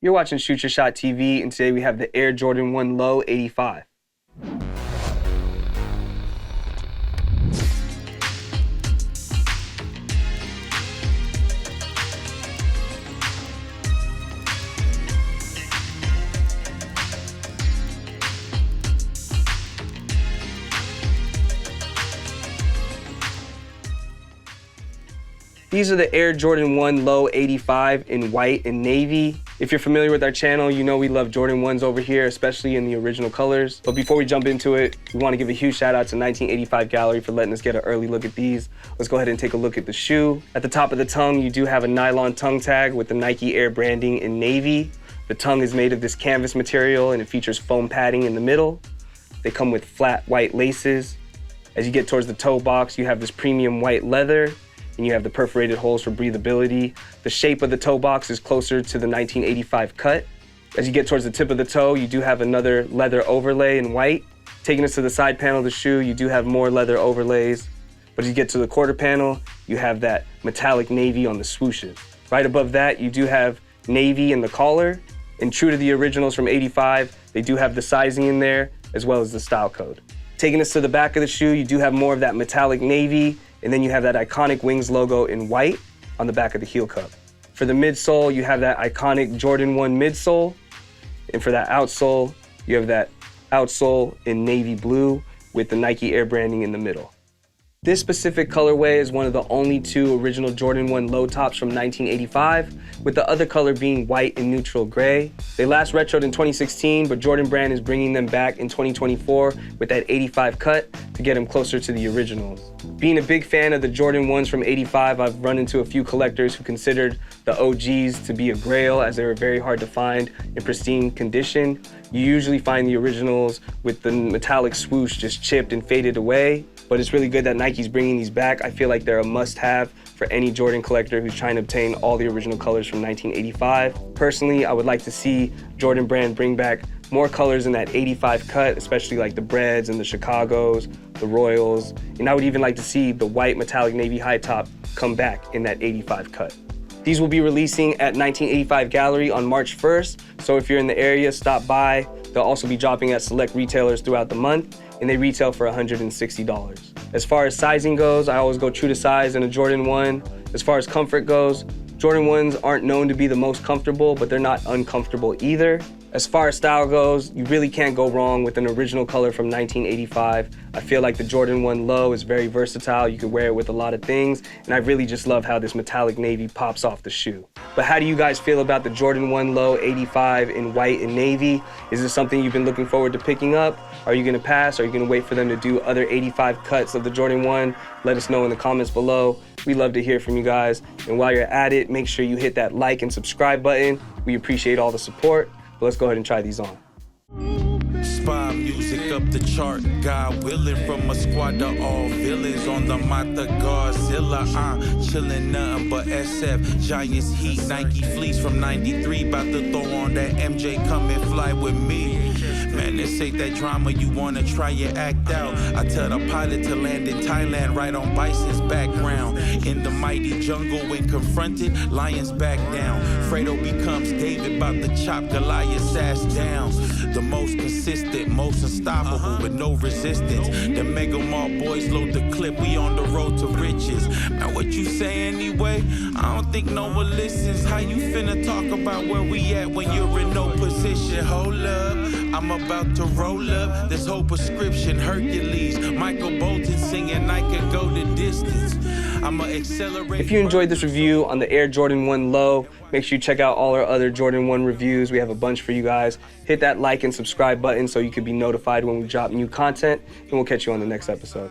You're watching Shoot Your Shot TV, and today we have the Air Jordan 1 Low 85. These are the Air Jordan 1 Low 85 in white and navy. If you're familiar with our channel, you know we love Jordan 1s over here, especially in the original colors. But before we jump into it, we want to give a huge shout out to 1985 Gallery for letting us get an early look at these. Let's go ahead and take a look at the shoe. At the top of the tongue, you do have a nylon tongue tag with the Nike Air branding in navy. The tongue is made of this canvas material and it features foam padding in the middle. They come with flat white laces. As you get towards the toe box, you have this premium white leather, and you have the perforated holes for breathability. The shape of the toe box is closer to the 1985 cut. As you get towards the tip of the toe, you do have another leather overlay in white. Taking us to the side panel of the shoe, you do have more leather overlays. But as you get to the quarter panel, you have that metallic navy on the swooshes. Right above that, you do have navy in the collar. And true to the originals from 85, they do have the sizing in there, as well as the style code. Taking us to the back of the shoe, you do have more of that metallic navy, and then you have that iconic Wings logo in white on the back of the heel cup. For the midsole, you have that iconic Jordan 1 midsole. And for that outsole, you have that outsole in navy blue with the Nike Air branding in the middle. This specific colorway is one of the only two original Jordan 1 low tops from 1985, with the other color being white and neutral gray. They last retroed in 2016, but Jordan Brand is bringing them back in 2024 with that 85 cut to get them closer to the originals. Being a big fan of the Jordan 1s from 85, I've run into a few collectors who considered the OGs to be a grail, as they were very hard to find in pristine condition. You usually find the originals with the metallic swoosh just chipped and faded away, but it's really good that Nike's bringing these back. I feel like they're a must-have for any Jordan collector who's trying to obtain all the original colors from 1985. Personally, I would like to see Jordan Brand bring back more colors in that 85 cut, especially like the Breds and the Chicagos, the Royals, and I would even like to see the white metallic navy high top come back in that 85 cut. These will be releasing at 1985 Gallery on March 1st, so if you're in the area, stop by. They'll also be dropping at select retailers throughout the month, and they retail for $160. As far as sizing goes, I always go true to size in a Jordan 1. As far as comfort goes, Jordan 1s aren't known to be the most comfortable, but they're not uncomfortable either. As far as style goes, you really can't go wrong with an original color from 1985. I feel like the Jordan 1 Low is very versatile. You can wear it with a lot of things, and I really just love how this metallic navy pops off the shoe. But how do you guys feel about the Jordan 1 Low 85 in white and navy? Is this something you've been looking forward to picking up? Are you gonna pass? Are you gonna wait for them to do other 85 cuts of the Jordan 1? Let us know in the comments below. We love to hear from you guys. And while you're at it, make sure you hit that like and subscribe button. We appreciate all the support. But let's go ahead and try these on. Spy music up the chart, God willing, from a squad of all villains on the Mata Godzilla. Chillin' nothing but SF, Giants Heat, Nike fleece from 93, about to throw on that MJ, come and fly with me. Man, this ain't that drama, you wanna try your act out. I tell the pilot to land in Thailand, right on Bison's background. In the mighty jungle, when confronted, lions back down. Fredo becomes David, about to chop Goliath's ass down. The most consistent, most unstoppable, with no resistance. The Mega Mall boys load the clip, we on the road to riches. Now what you say anyway? I don't think no one listens. How you finna talk about where we at when you're in no position? Hold up, I'm about to roll up this whole prescription. Hercules, Michael Bolton singing I can go the distance. I'ma accelerate. If you enjoyed this review on the Air Jordan 1 Low, make sure you check out all our other Jordan 1 reviews. We have a bunch for you guys. Hit that like and subscribe button so you can be notified when we drop new content, and we'll catch you on the next episode.